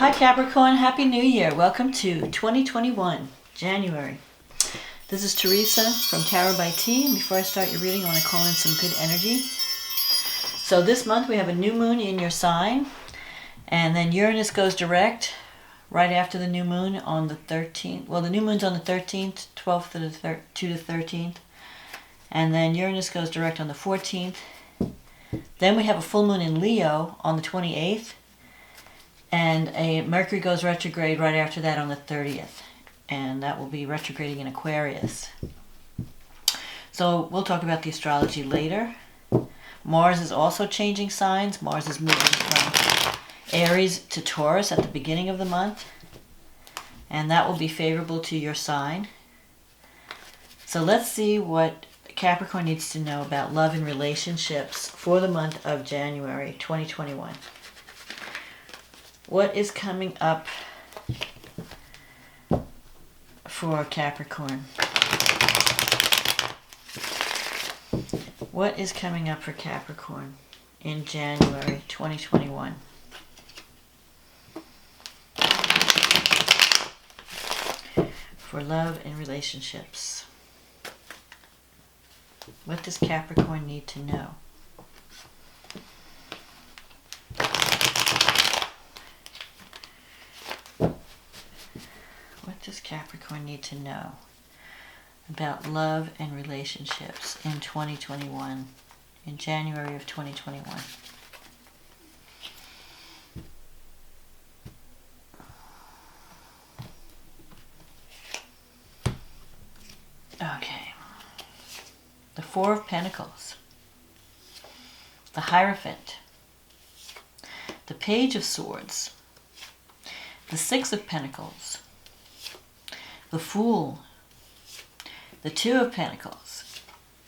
Hi Capricorn, Happy New Year. Welcome to 2021, January. This is Teresa from Retrograde. And before I start your reading, I want to call in some good energy. So this month we have a new moon in your sign, and then Uranus goes direct right after the new moon on the 13th. Well, the new moon's on the 13th, 12th to the 13th. And then Uranus goes direct on the 14th. Then we have a full moon in Leo on the 28th. And a Mercury goes retrograde right after that on the 30th. And that will be retrograding in Aquarius. So we'll talk about the astrology later. Mars is also changing signs. Mars is moving from Aries to Taurus at the beginning of the month. And that will be favorable to your sign. So let's see what Capricorn needs to know about love and relationships for the month of January 2021. What is coming up for Capricorn? What is coming up for Capricorn in January 2021? For love and relationships. What does Capricorn need to know? What does Capricorn need to know about love and relationships in 2021, in January of 2021? Okay. The Four of Pentacles, the Hierophant, the Page of Swords, the Six of Pentacles, the Fool, the Two of Pentacles,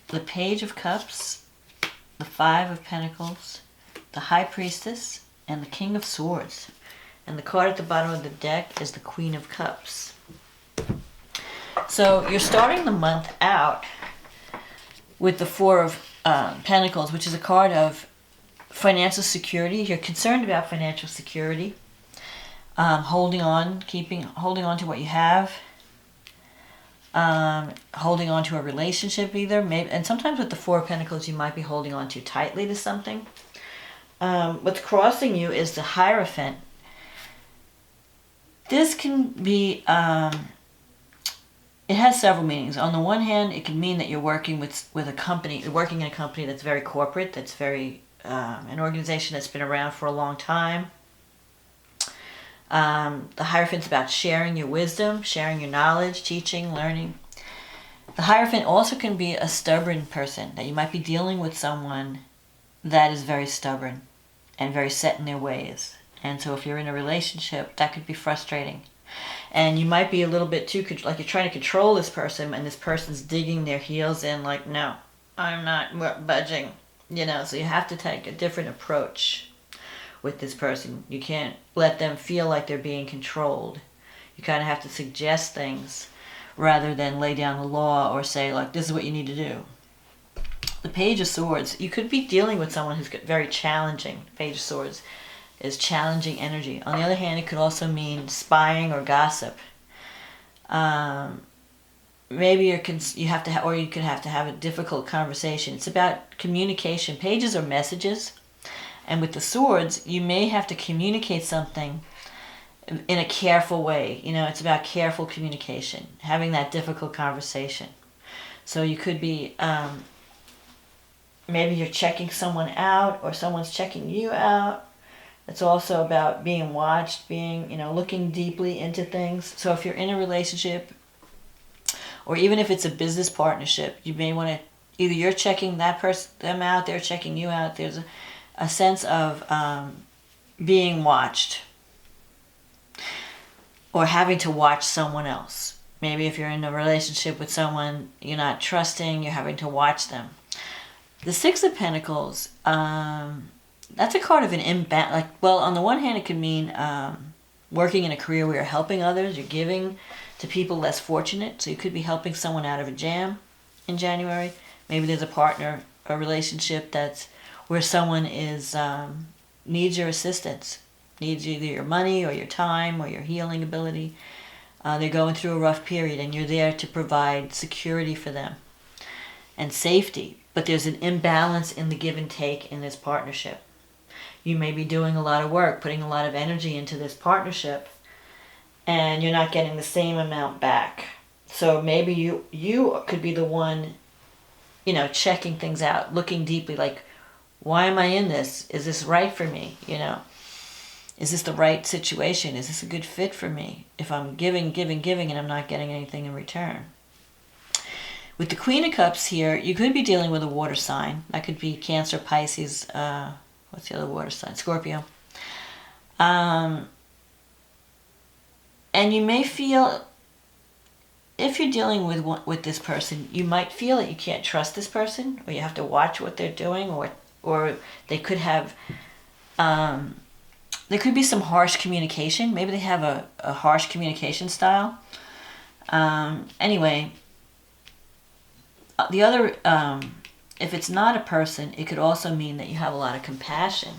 the Page of Cups, the Five of Pentacles, the High Priestess, and the King of Swords. And the card at the bottom of the deck is the Queen of Cups. So you're starting the month out with the Four of Pentacles, which is a card of financial security. You're concerned about financial security, holding on to what you have, holding on to a relationship either. Maybe, and sometimes with the Four of Pentacles, you might be holding on too tightly to something. What's crossing you is the Hierophant. This can be... it has several meanings. On the one hand, it can mean that you're working with a company. You're working in a company that's very corporate, that's very an organization that's been around for a long time. The Hierophant's about sharing your wisdom, sharing your knowledge, teaching, learning. The Hierophant also can be a stubborn person, that you might be dealing with someone that is very stubborn and very set in their ways. And so if you're in a relationship, that could be frustrating. And you might be a little bit too, like you're trying to control this person, and this person's digging their heels in like, no, I'm not budging. So you have to take a different approach with this person. You can't let them feel like they're being controlled. You kind of have to suggest things rather than lay down the law or say, like, this is what you need to do. The Page of Swords, you could be dealing with someone who's very challenging. The Page of Swords is challenging energy. On the other hand, it could also mean spying or gossip. Maybe you could have to have a difficult conversation. It's about communication. Pages are messages. And with the swords, you may have to communicate something in a careful way. It's about careful communication, having that difficult conversation. So you could be, maybe you're checking someone out or someone's checking you out. It's also about being watched, looking deeply into things. So if you're in a relationship, or even if it's a business partnership, you may want to, either you're checking them out, they're checking you out. There's a sense of being watched, or having to watch someone else. Maybe if you're in a relationship with someone you're not trusting, you're having to watch them. The Six of Pentacles, that's a card of an imbalance. On the one hand, it could mean working in a career where you're helping others, you're giving to people less fortunate. So you could be helping someone out of a jam in January. Maybe there's a relationship that's where someone is needs your assistance. needs either your money or your time or your healing ability. They're going through a rough period, and you're there to provide security for them and safety. But there's an imbalance in the give and take in this partnership. You may be doing a lot of work, putting a lot of energy into this partnership, and you're not getting the same amount back. So maybe you could be the one, checking things out, looking deeply, like, why am I in this? Is this right for me? Is this the right situation? Is this a good fit for me? If I'm giving, and I'm not getting anything in return. With the Queen of Cups here, you could be dealing with a water sign. That could be Cancer, Pisces, what's the other water sign? Scorpio. And you may feel, if you're dealing with this person, you might feel that you can't trust this person, or you have to watch what they're doing, or they could have, there could be some harsh communication. Maybe they have a harsh communication style. Anyway, the other, if it's not a person, it could also mean that you have a lot of compassion.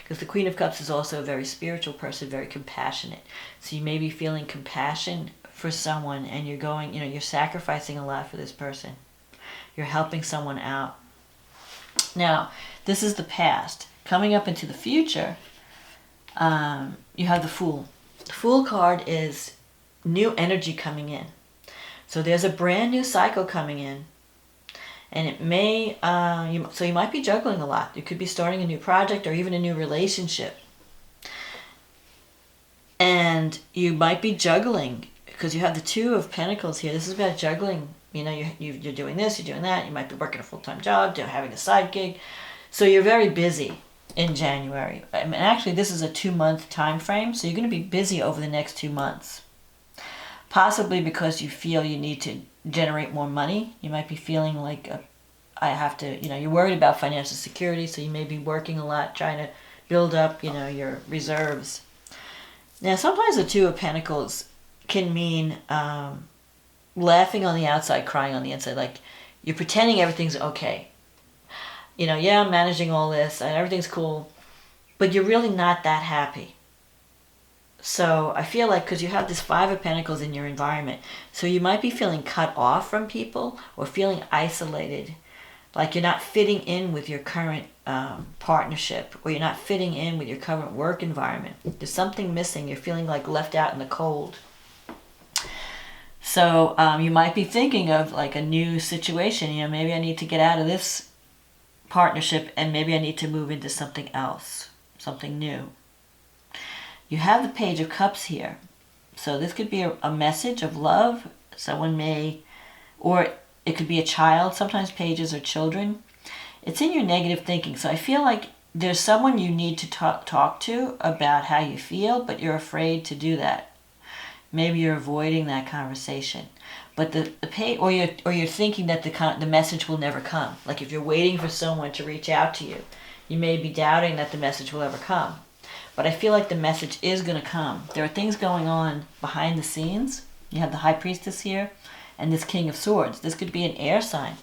Because the Queen of Cups is also a very spiritual person, very compassionate. So you may be feeling compassion for someone, and you're going, you're sacrificing a lot for this person. You're helping someone out. Now, this is the past. Coming up into the future, you have the Fool. The Fool card is new energy coming in. So there's a brand new cycle coming in. And it may, so you might be juggling a lot. You could be starting a new project or even a new relationship. And you might be juggling, because you have the Two of Pentacles here. This is about juggling. You're doing this, you're doing that. You might be working a full-time job, having a side gig. So you're very busy in January. I mean, actually, this is a 2-month time frame, so you're going to be busy over the next 2 months. Possibly because you feel you need to generate more money. You might be feeling like you're worried about financial security, so you may be working a lot, trying to build up, your reserves. Now, sometimes the Two of Pentacles can mean laughing on the outside, crying on the inside. Like, you're pretending everything's okay. Yeah, I'm managing all this, and everything's cool, but you're really not that happy. So I feel like, because you have this Five of Pentacles in your environment, so you might be feeling cut off from people or feeling isolated, like you're not fitting in with your current partnership, or you're not fitting in with your current work environment. There's something missing. You're feeling like left out in the cold. So you might be thinking of like a new situation. Maybe I need to get out of this partnership, and maybe I need to move into something else, something new. You have the Page of Cups here. So this could be a message of love. Someone may, or it could be a child. Sometimes pages are children. It's in your negative thinking. So I feel like there's someone you need to talk to about how you feel, but you're afraid to do that. Maybe you're avoiding that conversation. But the page, or you're thinking that the message will never come. Like if you're waiting for someone to reach out to you, you may be doubting that the message will ever come. But I feel like the message is going to come. There are things going on behind the scenes. You have the High Priestess here and this King of Swords. This could be an air sign.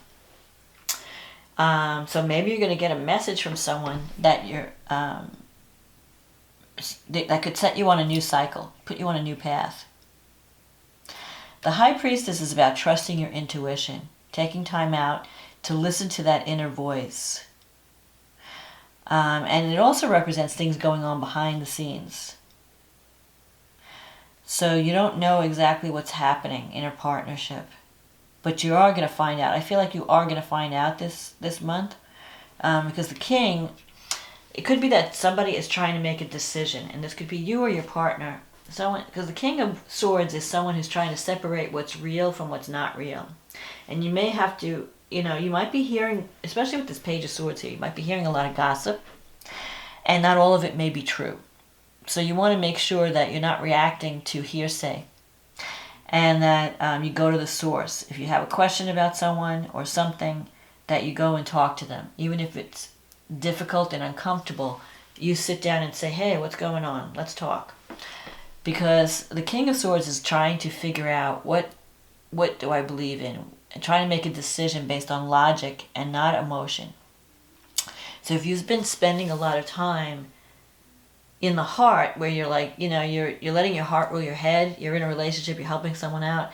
So maybe you're going to get a message from someone that that could set you on a new cycle, put you on a new path. The High Priestess is about trusting your intuition, taking time out to listen to that inner voice. And it also represents things going on behind the scenes. So you don't know exactly what's happening in a partnership, but you are going to find out. I feel like you are going to find out this month, because the King, it could be that somebody is trying to make a decision, and this could be you or your partner. Because the King of Swords is someone who's trying to separate what's real from what's not real. And you may have to, you might be hearing, especially with this Page of Swords here, you might be hearing a lot of gossip, and not all of it may be true. So you want to make sure that you're not reacting to hearsay, and that you go to the source. If you have a question about someone or something, that you go and talk to them. Even if it's difficult and uncomfortable, you sit down and say, hey, what's going on? Let's talk. Because the King of Swords is trying to figure out what do I believe in, and trying to make a decision based on logic and not emotion. So if you've been spending a lot of time, in the heart, where you're like, you're letting your heart rule your head. You're in a relationship, you're helping someone out,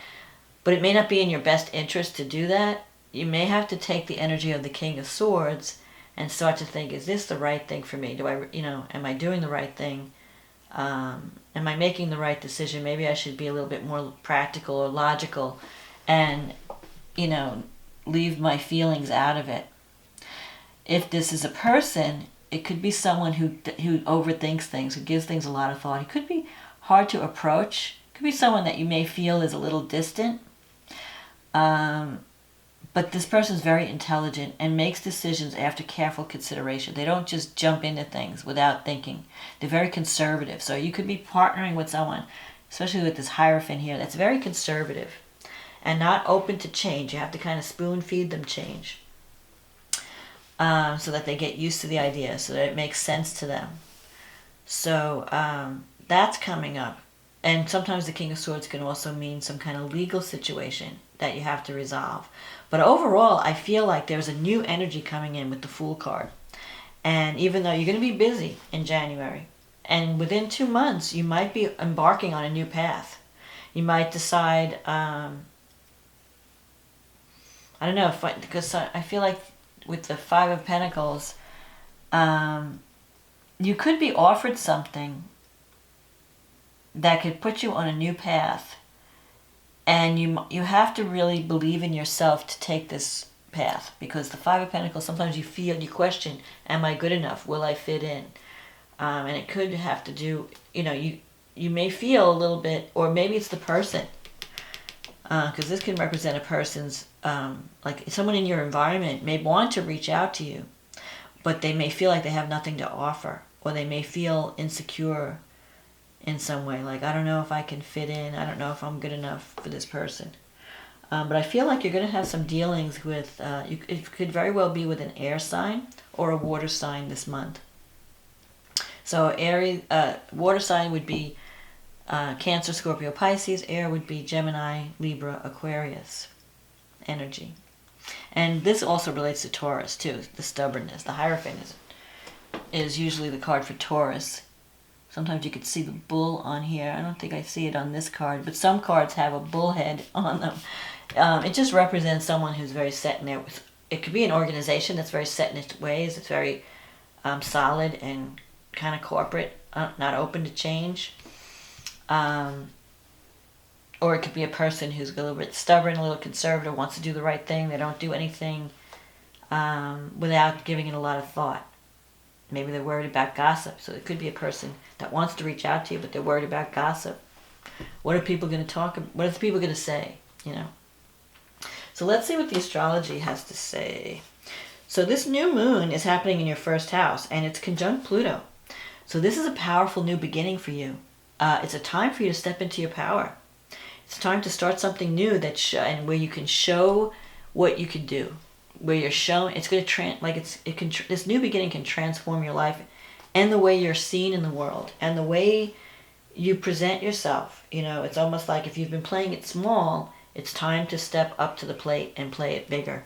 but it may not be in your best interest to do that. You may have to take the energy of the King of Swords and start to think, is this the right thing for me? Am I doing the right thing? Am I making the right decision? Maybe I should be a little bit more practical or logical and, leave my feelings out of it. If this is a person, it could be someone who overthinks things, who gives things a lot of thought. It could be hard to approach. It could be someone that you may feel is a little distant. But this person is very intelligent and makes decisions after careful consideration. They don't just jump into things without thinking. They're very conservative. So you could be partnering with someone, especially with this Hierophant here, that's very conservative and not open to change. You have to kind of spoon feed them change, so that they get used to the idea, so that it makes sense to them. So that's coming up. And sometimes the King of Swords can also mean some kind of legal situation that you have to resolve. But overall, I feel like there's a new energy coming in with the Fool card. And even though you're going to be busy in January, and within 2 months, you might be embarking on a new path. You might decide, I don't know, because I feel like with the Five of Pentacles, you could be offered something that could put you on a new path, and you have to really believe in yourself to take this path, because the Five of Pentacles, sometimes you question, am I good enough? Will I fit in? And it could have to do, you may feel a little bit, or maybe it's the person, because this can represent a person's, like someone in your environment may want to reach out to you, but they may feel like they have nothing to offer, or they may feel insecure in some way, like, I don't know if I can fit in, I don't know if I'm good enough for this person. But I feel like you're going to have some dealings with, it could very well be with an air sign or a water sign this month. So Aries, water sign would be Cancer, Scorpio, Pisces. Air would be Gemini, Libra, Aquarius energy. And this also relates to Taurus too, the stubbornness. The Hierophant is usually the card for Taurus. Sometimes you could see the bull on here. I don't think I see it on this card, but some cards have a bull head on them. It just represents someone who's very set in their... It could be an organization that's very set in its ways. It's very solid and kind of corporate, not open to change. Or it could be a person who's a little bit stubborn, a little conservative, wants to do the right thing. They don't do anything without giving it a lot of thought. Maybe they're worried about gossip. So it could be a person that wants to reach out to you, but they're worried about gossip. What are people going to talk about? What are the people going to say? So let's see what the astrology has to say. So this new moon is happening in your first house, and it's conjunct Pluto. So this is a powerful new beginning for you. It's a time for you to step into your power. It's time to start something new and where you can show what you can do. Where you're shown, it's going to this new beginning can transform your life and the way you're seen in the world and the way you present yourself. It's almost like if you've been playing it small, it's time to step up to the plate and play it bigger.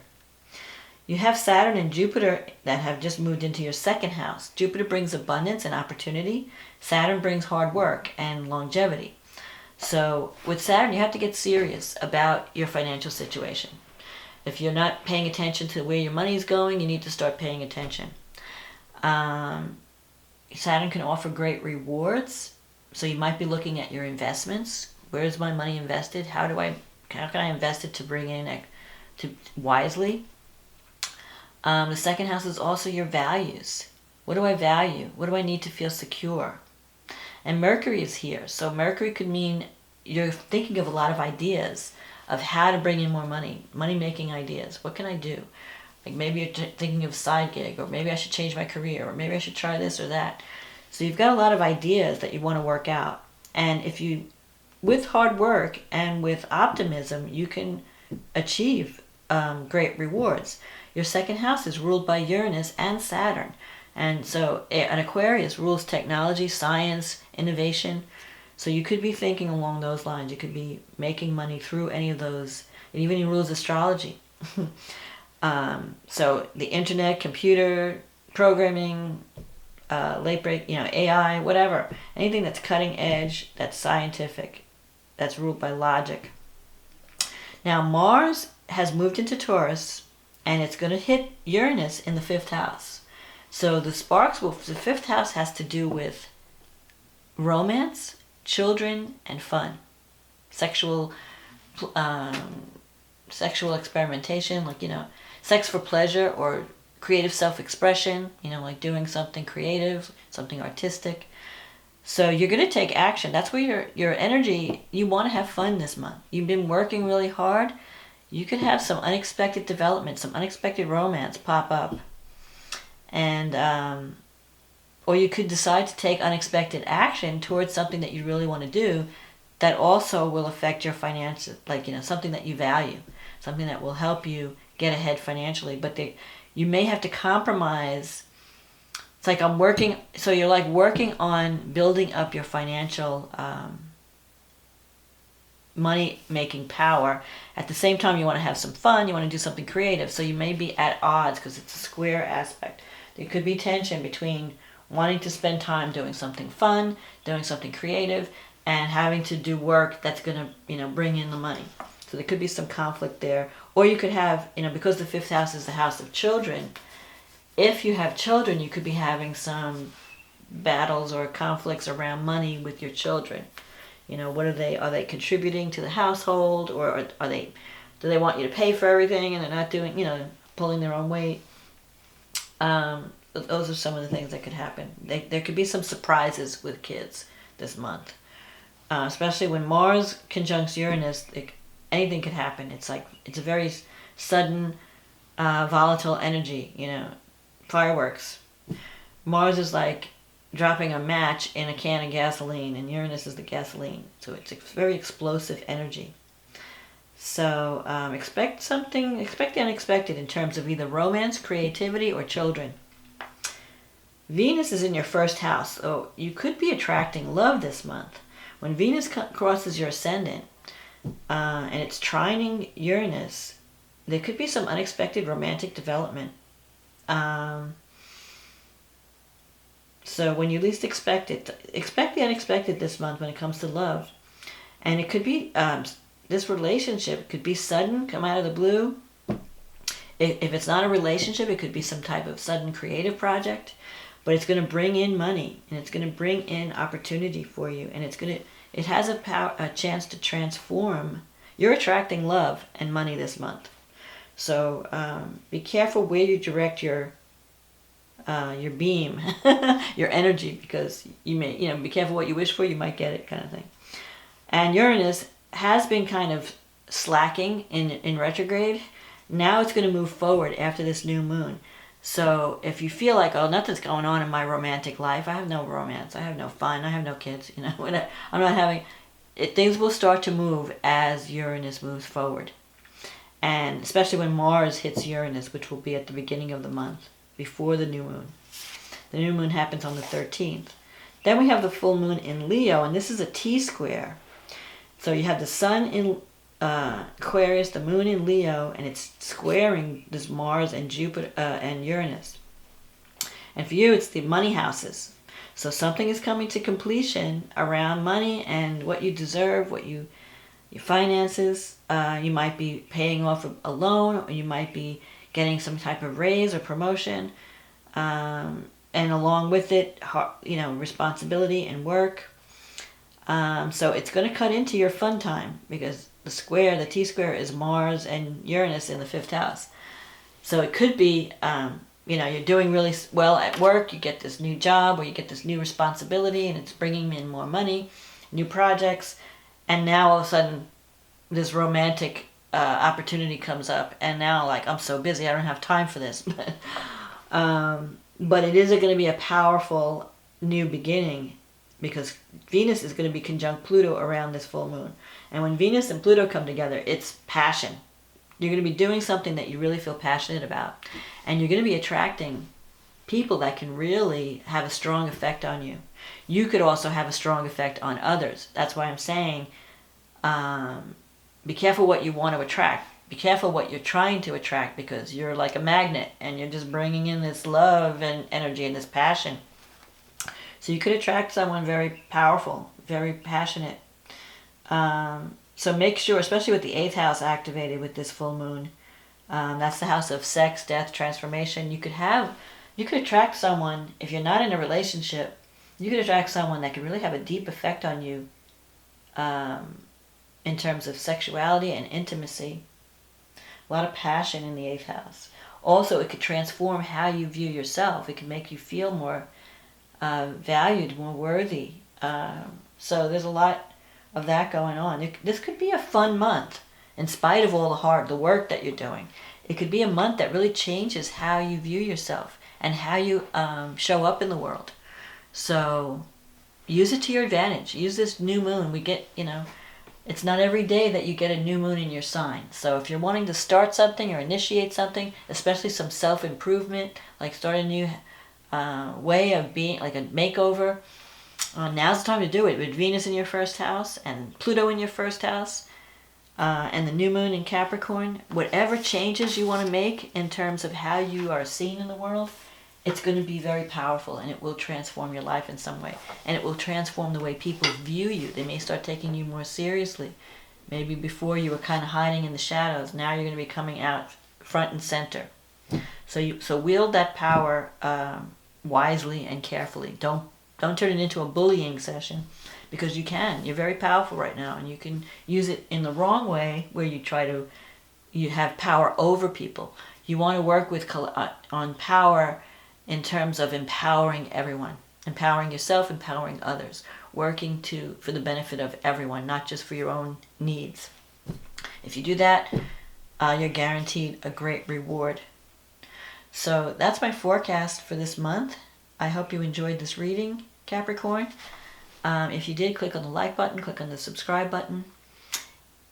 You have Saturn and Jupiter that have just moved into your second house. Jupiter brings abundance and opportunity. Saturn brings hard work and longevity. So with Saturn, you have to get serious about your financial situation. If you're not paying attention to where your money is going, you need to start paying attention. Saturn can offer great rewards. So you might be looking at your investments. Where is my money invested? How can I invest it to bring in wisely? The second house is also your values. What do I value? What do I need to feel secure? And Mercury is here. So Mercury could mean you're thinking of a lot of ideas of how to bring in more money-making ideas. What can I do? Like maybe you're thinking of a side gig, or maybe I should change my career, or maybe I should try this or that. So you've got a lot of ideas that you want to work out. And if you, with hard work and with optimism, you can achieve great rewards. Your second house is ruled by Uranus and Saturn. And so an Aquarius rules technology, science, innovation. So you could be thinking along those lines. You could be making money through any of those. It even rules astrology. So the internet, computer, programming, late break, AI, whatever. Anything that's cutting edge, that's scientific, that's ruled by logic. Now Mars has moved into Taurus, and it's going to hit Uranus in the 5th house. So the the 5th house has to do with romance, children, and fun. Sexual experimentation, like, sex for pleasure or creative self-expression, like doing something creative, something artistic. So you're going to take action. That's where your energy, you want to have fun this month. You've been working really hard. You could have some unexpected development, some unexpected romance pop up. And, or you could decide to take unexpected action towards something that you really want to do that also will affect your finances, like, something that you value, something that will help you get ahead financially. But you may have to compromise. It's like you're like working on building up your financial money-making power. At the same time, you want to have some fun, you want to do something creative. So you may be at odds because it's a square aspect. There could be tension between wanting to spend time doing something fun, doing something creative, and having to do work that's going to, bring in the money. So there could be some conflict there. Or you could have, because the 5th house is the house of children, if you have children, you could be having some battles or conflicts around money with your children. What are they contributing to the household, or do they want you to pay for everything and they're not doing, pulling their own weight? Those are some of the things that could happen. There could be some surprises with kids this month. Especially when Mars conjuncts Uranus, anything could happen. It's a very sudden, volatile energy, fireworks. Mars is like dropping a match in a can of gasoline, and Uranus is the gasoline. So it's a very explosive energy. So expect the unexpected in terms of either romance, creativity, or children. Venus is in your 1st house, so you could be attracting love this month. When Venus crosses your ascendant, and it's trining Uranus, there could be some unexpected romantic development. So when you least expect it, expect the unexpected this month when it comes to love. And it could be, this relationship could be sudden, come out of the blue. If it's not a relationship, it could be some type of sudden creative project. But it's going to bring in money, and it's going to bring in opportunity for you, and it has a chance to transform. You're attracting love and money this month. So be careful where you direct your beam, your energy, because you may, be careful what you wish for, you might get it, kind of thing. And Uranus has been kind of slacking in retrograde. Now it's going to move forward after this new moon. So if you feel like, oh, nothing's going on in my romantic life, I have no romance, I have no fun, I have no kids, I'm not having it, things will start to move as Uranus moves forward. And especially when Mars hits Uranus, which will be at the beginning of the month, before the new moon. The new moon happens on the 13th. Then we have the full moon in Leo, and this is a T-square. So you have the sun in Aquarius, the moon in Leo, and it's squaring this Mars and Jupiter and Uranus. And for you, it's the money houses. So something is coming to completion around money and what you deserve, your finances. You might be paying off a loan, or you might be getting some type of raise or promotion, and along with it, responsibility and work. So it's going to cut into your fun time, because the T-square is Mars and Uranus in the 5th house. So it could be, you're doing really well at work, you get this new job, or you get this new responsibility, and it's bringing in more money, new projects, and now all of a sudden this romantic opportunity comes up, and now, like, I'm so busy, I don't have time for this. But it is going to be a powerful new beginning, because Venus is going to be conjunct Pluto around this full moon. And when Venus and Pluto come together, it's passion. You're going to be doing something that you really feel passionate about. And you're going to be attracting people that can really have a strong effect on you. You could also have a strong effect on others. That's why I'm saying, be careful what you want to attract. Be careful what you're trying to attract, because you're like a magnet, and you're just bringing in this love and energy and this passion. So you could attract someone very powerful, very passionate. So make sure, especially with the 8th house activated with this full moon, that's the house of sex, death, transformation. You could attract someone, if you're not in a relationship, you could attract someone that could really have a deep effect on you in terms of sexuality and intimacy. A lot of passion in the 8th house. Also, it could transform how you view yourself. It could make you feel more valued, more worthy. So there's a lot of that going on. This could be a fun month, in spite of all the work that you're doing. It could be a month that really changes how you view yourself and how you show up in the world. So use it to your advantage. Use this new moon. We get, it's not every day that you get a new moon in your sign. So if you're wanting to start something or initiate something, especially some self-improvement, like start a new way of being, like a makeover, now's the time to do it. With Venus in your first house and Pluto in your first house and the new moon in Capricorn, whatever changes you want to make in terms of how you are seen in the world, it's going to be very powerful, and it will transform your life in some way. And it will transform the way people view you. They may start taking you more seriously. Maybe before you were kind of hiding in the shadows. Now you're going to be coming out front and center. So wield that power wisely and carefully. Don't turn it into a bullying session, because you can. You're very powerful right now, and you can use it in the wrong way, where you have power over people. You want to work on power in terms of empowering everyone, empowering yourself, empowering others, working for the benefit of everyone, not just for your own needs. If you do that, you're guaranteed a great reward. So that's my forecast for this month. I hope you enjoyed this reading, Capricorn. If you did, click on the like button, click on the subscribe button.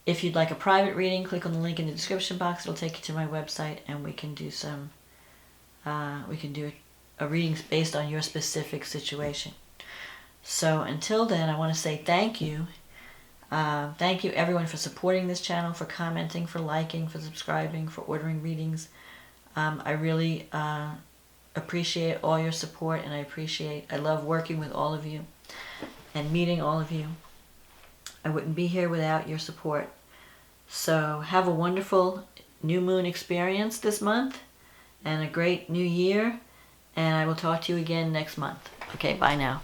If you'd like a private reading, click on the link in the description box. It'll take you to my website, and we can do a reading based on your specific situation. So until then, I want to say thank you. Thank you everyone for supporting this channel, for commenting, for liking, for subscribing, for ordering readings. I really appreciate all your support, and I love working with all of you and meeting all of you. I wouldn't be here without your support. So have a wonderful new moon experience this month, and a great new year, and I will talk to you again next month. Okay, bye now.